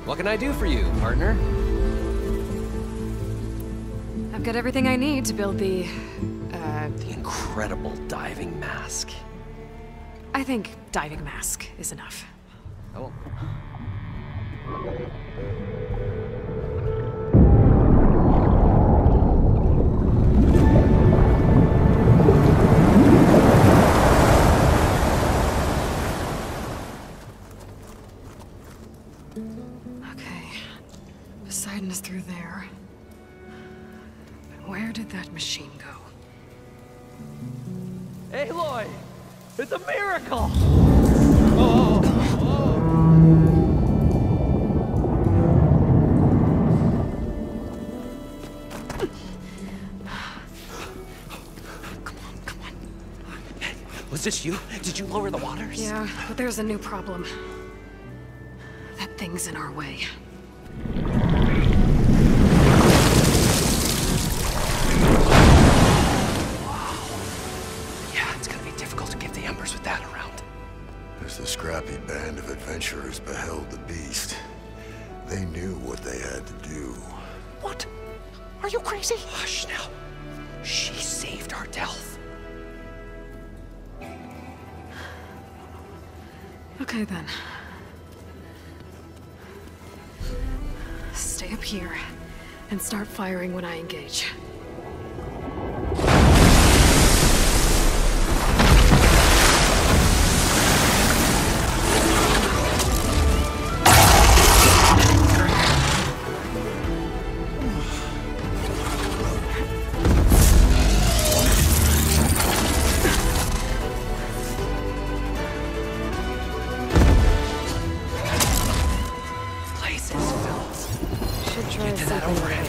What can I do for you, partner? I've got everything I need to build the incredible diving mask. I think diving mask is enough. Oh. Okay. Poseidon is through there. But where did that machine go? Aloy! It's a miracle! Oh, Come on. Hey, was this you? Did you lower the waters? Yeah, but there's a new problem. That thing's in our way. As the scrappy band of adventurers beheld the beast, they knew what they had to do. What? Are you crazy? Hush now. She saved our Delph. Okay then. Stay up here and start firing when I engage. Get to that overhang.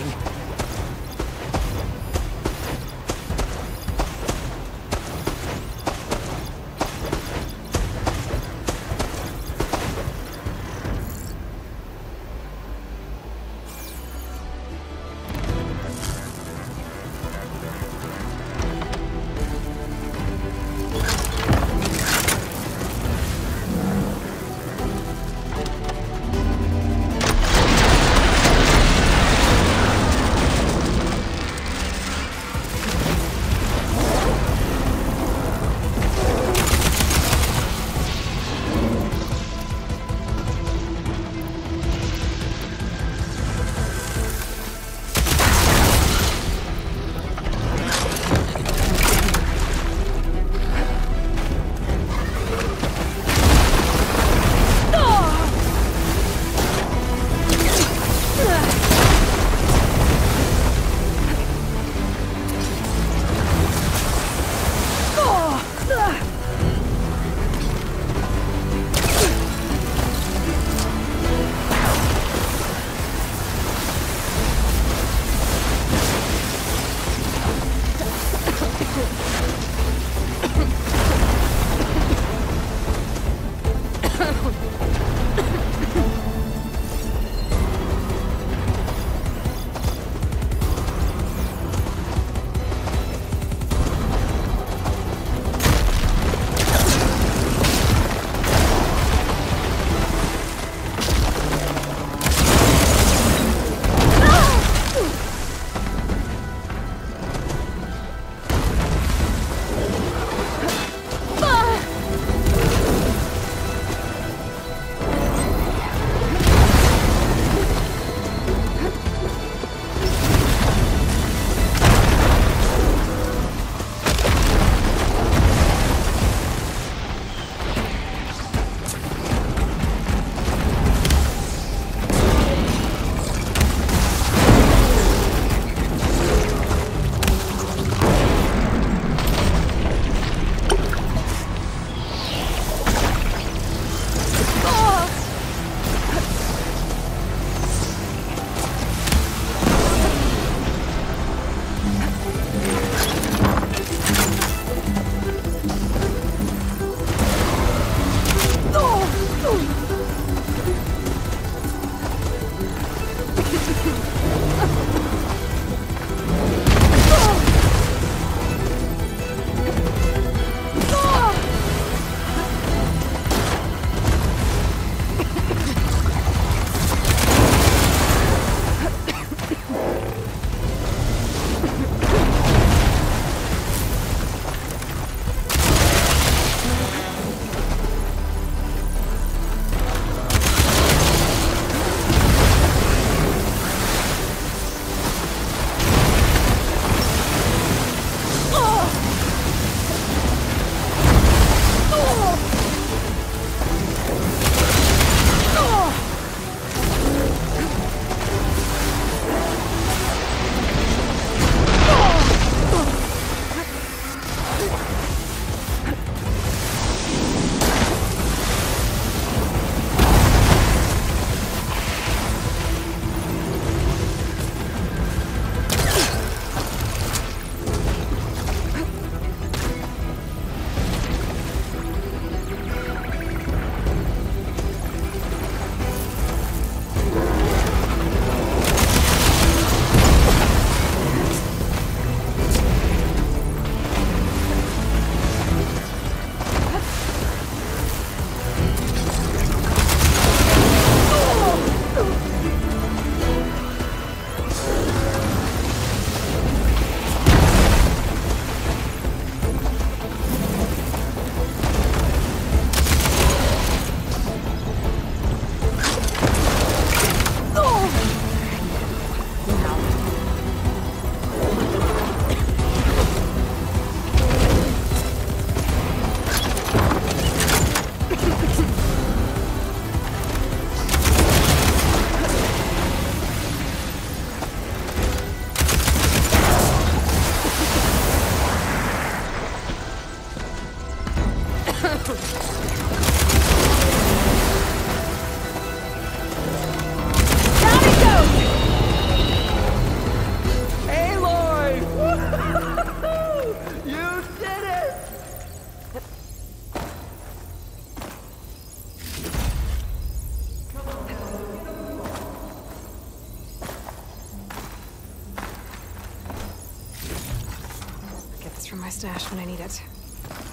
my stash when I need it.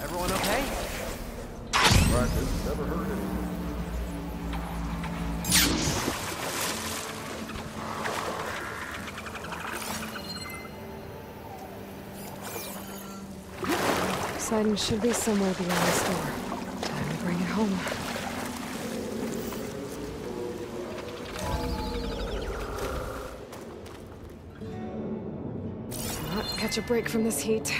Everyone okay? Practice never hurt anyone. Poseidon should be somewhere beyond this door. Time to bring it home. Not catch a break from this heat.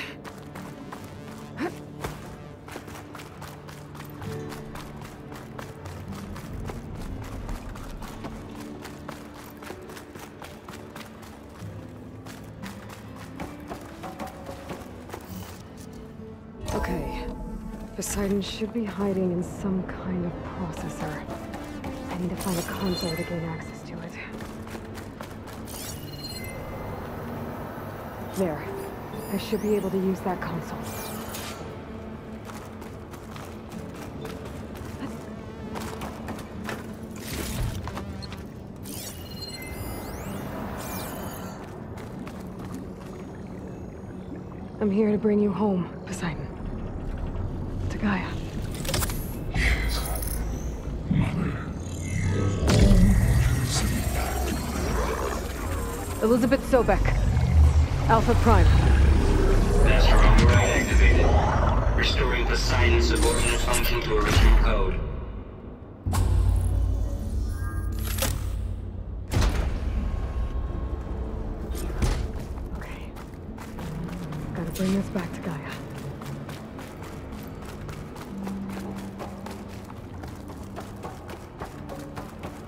Okay. Poseidon should be hiding in some kind of processor. I need to find a console to gain access to it. There. I should be able to use that console. I'm here to bring you home, Poseidon. To Gaia. Elizabeth Sobek. Alpha Prime. Master override activated. Restoring Poseidon subordinate function to original code. Okay. Gotta bring this back to Gaia.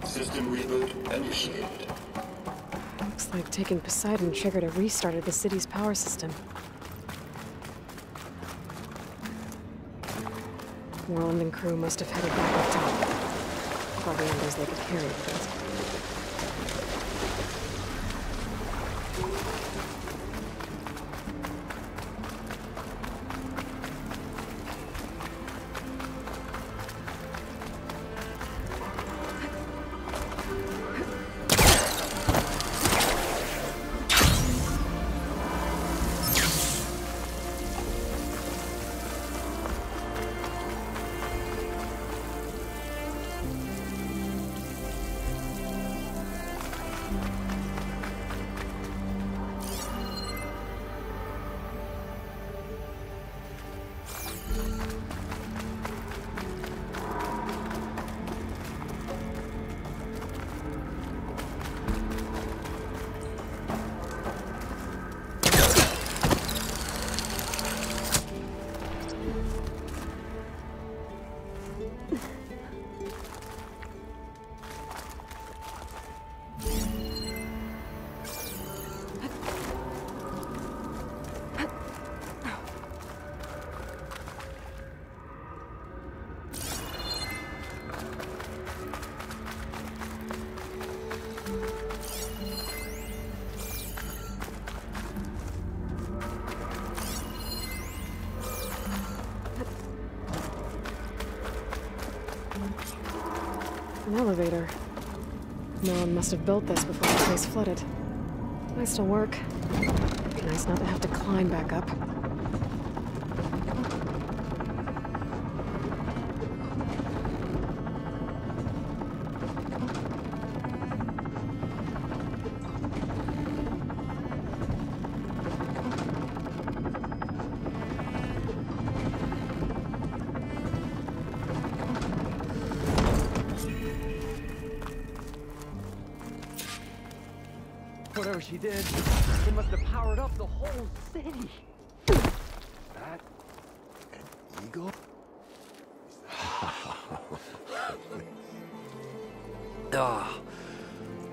System reboot initiated. Looks like taking Poseidon triggered a restart of the city's power system. Worland and crew must have headed back up top. Probably numbers they could carry with it. An elevator. No one must have built this before the place flooded. Might still work. Be nice not to have to climb back up. Whatever she did, it must have powered up the whole city. That an eagle?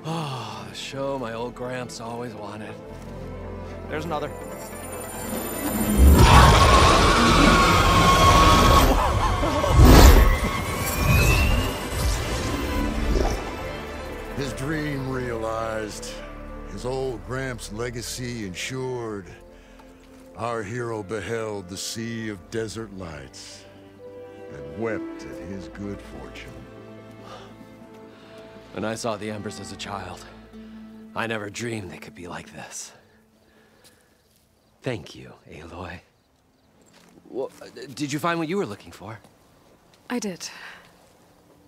Oh, show my old Gramps always wanted. There's another. His dream realized. His old Gramps' legacy ensured. Our hero beheld the sea of desert lights and wept at his good fortune. When I saw the Embers as a child, I never dreamed they could be like this. Thank you, Aloy. Well, did you find what you were looking for? I did.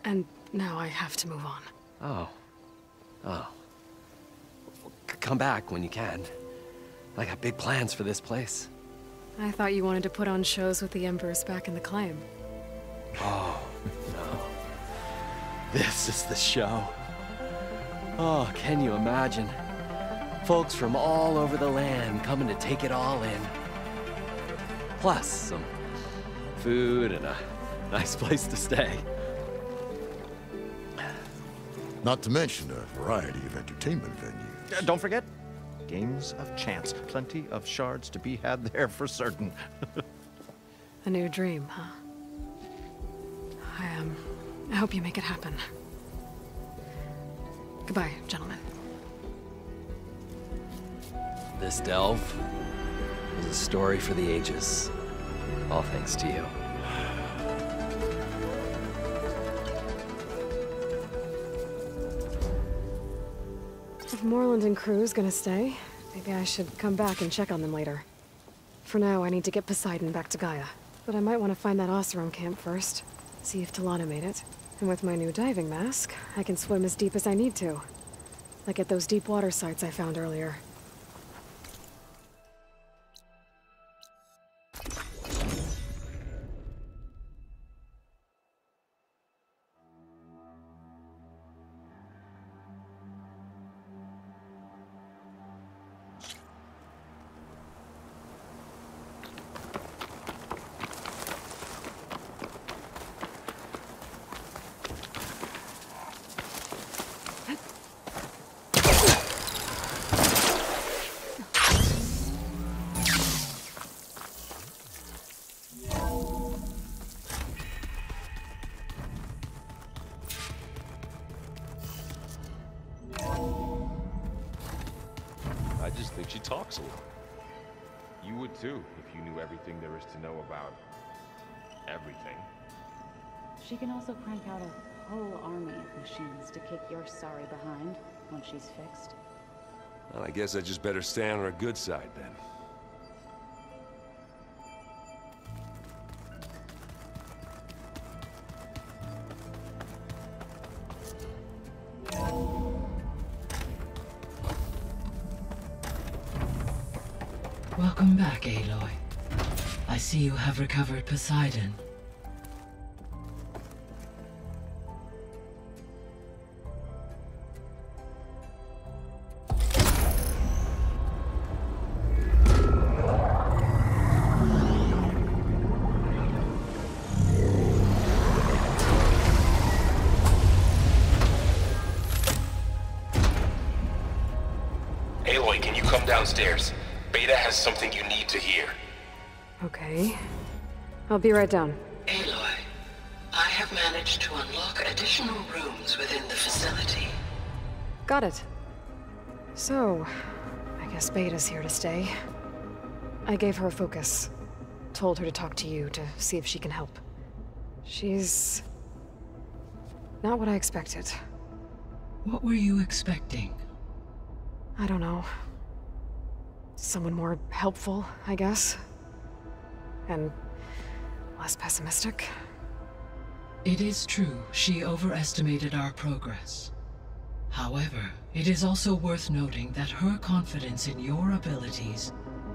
And now I have to move on. Oh. Oh. Come back when you can. I got big plans for this place. I thought you wanted to put on shows with the Emperors back in the claim. Oh, no. This is the show. Oh, can you imagine? Folks from all over the land coming to take it all in. Plus, some food and a nice place to stay. Not to mention a variety of entertainment venues. Don't forget, games of chance. Plenty of shards to be had there for certain. A new dream, huh? I hope you make it happen. Goodbye, gentlemen. This delve is a story for the ages. All thanks to you. If Moreland and crew's gonna stay, maybe I should come back and check on them later. For now, I need to get Poseidon back to Gaia. But I might want to find that Oseram camp first. See if Talana made it. And with my new diving mask, I can swim as deep as I need to. Like at those deep water sites I found earlier. I just think she talks a lot. You would too, if you knew everything there is to know about everything. She can also crank out a whole army of machines to kick your sorry behind once she's fixed. Well, I guess I just better stay on her good side then. Welcome back, Aloy. I see you have recovered Poseidon. Aloy, can you come downstairs? Beta has something you need to hear. Okay. I'll be right down. Aloy, I have managed to unlock additional rooms within the facility. Got it. So, I guess Beta's here to stay. I gave her a focus. Told her to talk to you to see if she can help. She's not what I expected. What were you expecting? I don't know. Someone more helpful, I guess. And less pessimistic. It is true, she overestimated our progress. However, it is also worth noting that her confidence in your abilities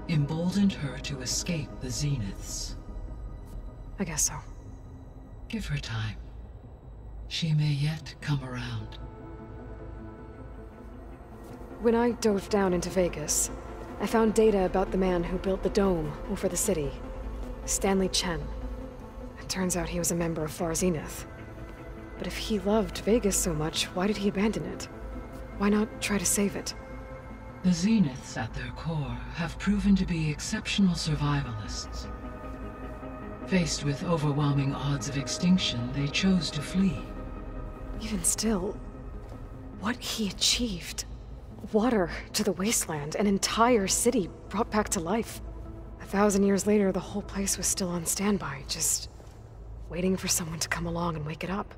emboldened her to escape the Zeniths. I guess so. Give her time. She may yet come around. When I dove down into Vegas, I found data about the man who built the dome over the city. Stanley Chen. It turns out he was a member of Far Zenith. But if he loved Vegas so much, why did he abandon it? Why not try to save it? The Zeniths, at their core, have proven to be exceptional survivalists. Faced with overwhelming odds of extinction, they chose to flee. Even still, what he achieved. Water to the wasteland, an entire city brought back to life. 1,000 years later, the whole place was still on standby, just waiting for someone to come along and wake it up.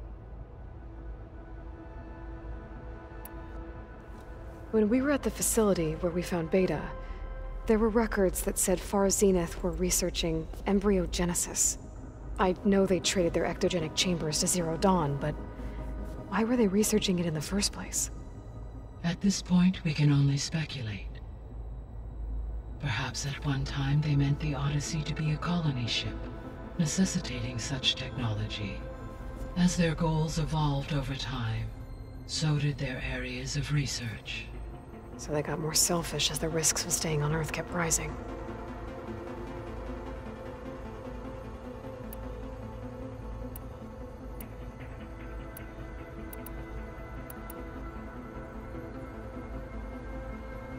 When we were at the facility where we found Beta, There were records that said Far Zenith were researching embryogenesis. I know they traded their ectogenic chambers to Zero Dawn, but why were they researching it in the first place? At this point, we can only speculate. Perhaps at one time they meant the Odyssey to be a colony ship, necessitating such technology. As their goals evolved over time, so did their areas of research. So they got more selfish as the risks of staying on Earth kept rising.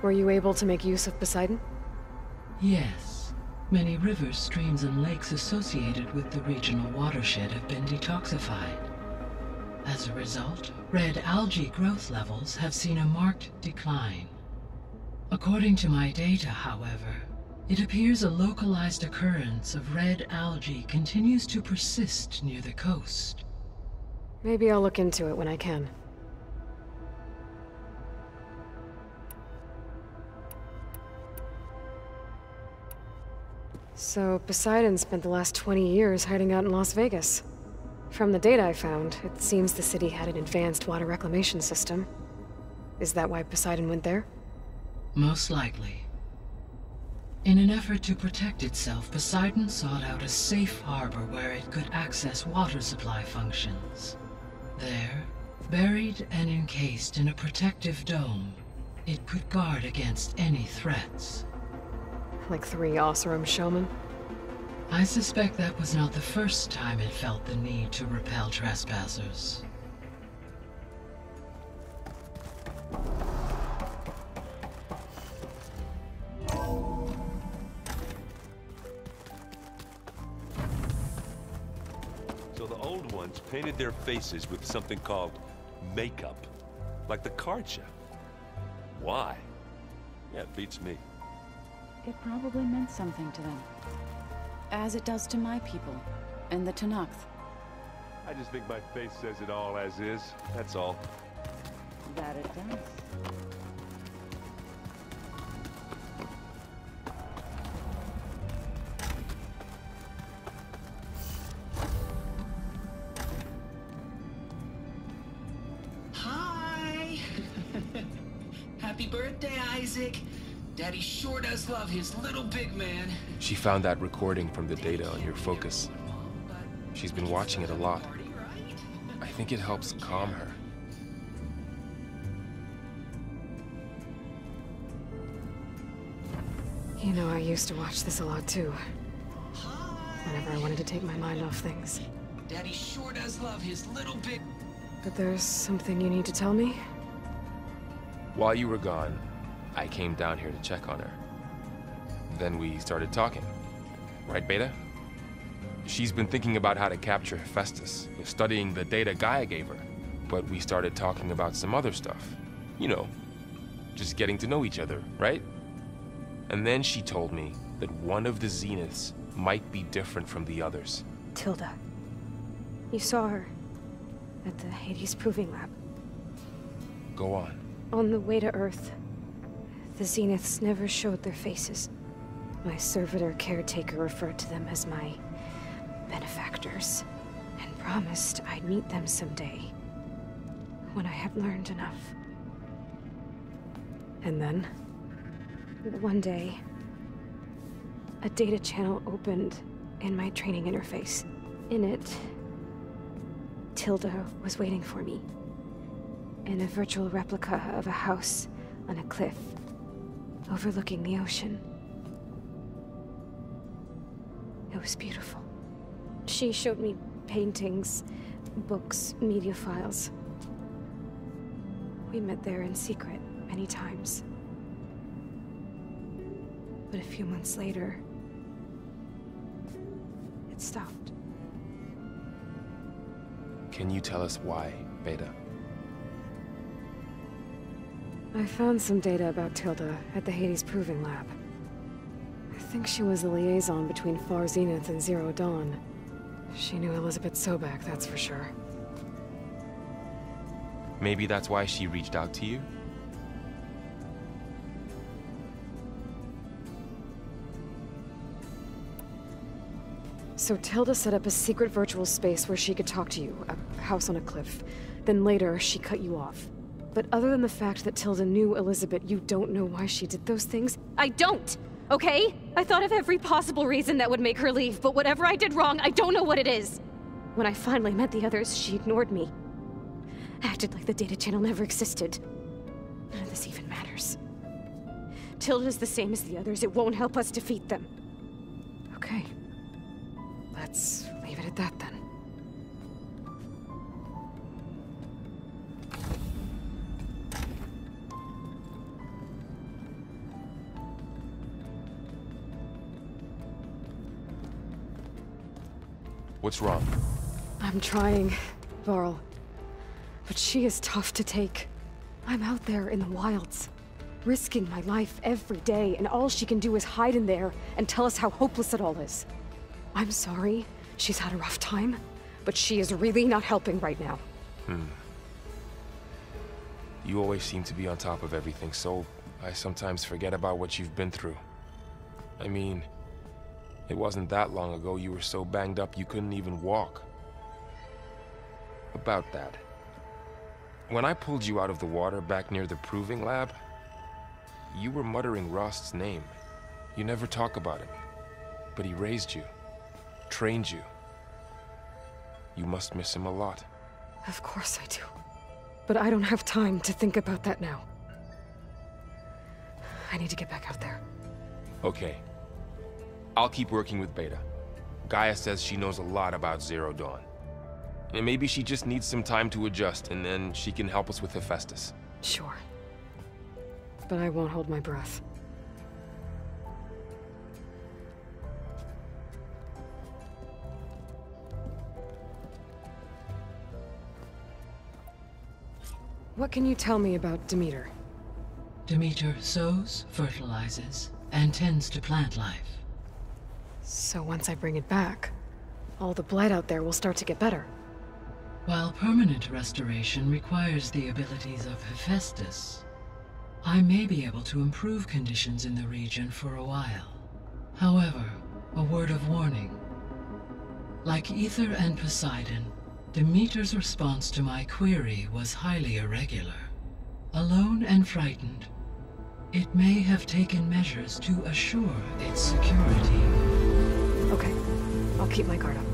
Were you able to make use of Poseidon? Yes. Many rivers, streams, and lakes associated with the regional watershed have been detoxified. As a result, red algae growth levels have seen a marked decline. According to my data, however, it appears a localized occurrence of red algae continues to persist near the coast. Maybe I'll look into it when I can. So, Poseidon spent the last 20 years hiding out in Las Vegas. From the data I found, it seems the city had an advanced water reclamation system. Is that why Poseidon went there? Most likely. In an effort to protect itself, Poseidon sought out a safe harbor where it could access water supply functions. There, buried and encased in a protective dome, it could guard against any threats. Like 3 Oseram showmen? I suspect that was not the first time it felt the need to repel trespassers. So the old ones painted their faces with something called makeup, like the card chef. Why? Yeah, it beats me. It probably meant something to them. As it does to my people, and the Tanakh. I just think my face says it all as is, that's all. That it does. Hi! Happy birthday, Isaac! Daddy sure does love his little big man. She found that recording from the data on your focus. She's been watching it a lot. I think it helps calm her. You know, I used to watch this a lot too. Whenever I wanted to take my mind off things. Daddy sure does love his little big... But there's something you need to tell me? While you were gone, I came down here to check on her. Then we started talking. Right, Beta? She's been thinking about how to capture Hephaestus, studying the data Gaia gave her. But we started talking about some other stuff. You know, just getting to know each other, right? And then she told me that one of the Zeniths might be different from the others. Tilda. You saw her at the Hades Proving Lab. Go on. On the way to Earth, the Zeniths never showed their faces. My servitor caretaker referred to them as my benefactors, and promised I'd meet them someday, when I had learned enough. And then, one day, a data channel opened in my training interface. In it, Tilda was waiting for me, in a virtual replica of a house on a cliff overlooking the ocean. It was beautiful. She showed me paintings, books, media files. We met there in secret many times. But a few months later, it stopped. Can you tell us why, Beta? I found some data about Tilda at the Hades Proving Lab. I think she was the liaison between Far Zenith and Zero Dawn. She knew Elizabeth Sobek, that's for sure. Maybe that's why she reached out to you? So Tilda set up a secret virtual space where she could talk to you, a house on a cliff. Then later, she cut you off. But other than the fact that Tilda knew Elizabeth, you don't know why she did those things? I don't! Okay? I thought of every possible reason that would make her leave, but whatever I did wrong, I don't know what it is! When I finally met the others, she ignored me. Acted like the data channel never existed. None of this even matters. Tilda's the same as the others. It won't help us defeat them. Okay. Let's leave it at that then. What's wrong? I'm trying, Varl. But she is tough to take. I'm out there in the wilds, risking my life every day, and all she can do is hide in there and tell us how hopeless it all is. I'm sorry, she's had a rough time, but she is really not helping right now. You always seem to be on top of everything, so I sometimes forget about what you've been through. I mean, it wasn't that long ago you were so banged up you couldn't even walk. About that. When I pulled you out of the water back near the proving lab, you were muttering Rost's name. You never talk about him. But he raised you, trained you. You must miss him a lot. Of course I do. But I don't have time to think about that now. I need to get back out there. Okay. I'll keep working with Beta. Gaia says she knows a lot about Zero Dawn. And maybe she just needs some time to adjust, and then she can help us with Hephaestus. Sure. But I won't hold my breath. What can you tell me about Demeter? Demeter sows, fertilizes, and tends to plant life. So once I bring it back, all the blight out there will start to get better. While permanent restoration requires the abilities of Hephaestus, I may be able to improve conditions in the region for a while. However, a word of warning. Like Ether and Poseidon, Demeter's response to my query was highly irregular. Alone and frightened, it may have taken measures to assure its security. Okay, I'll keep my guard up.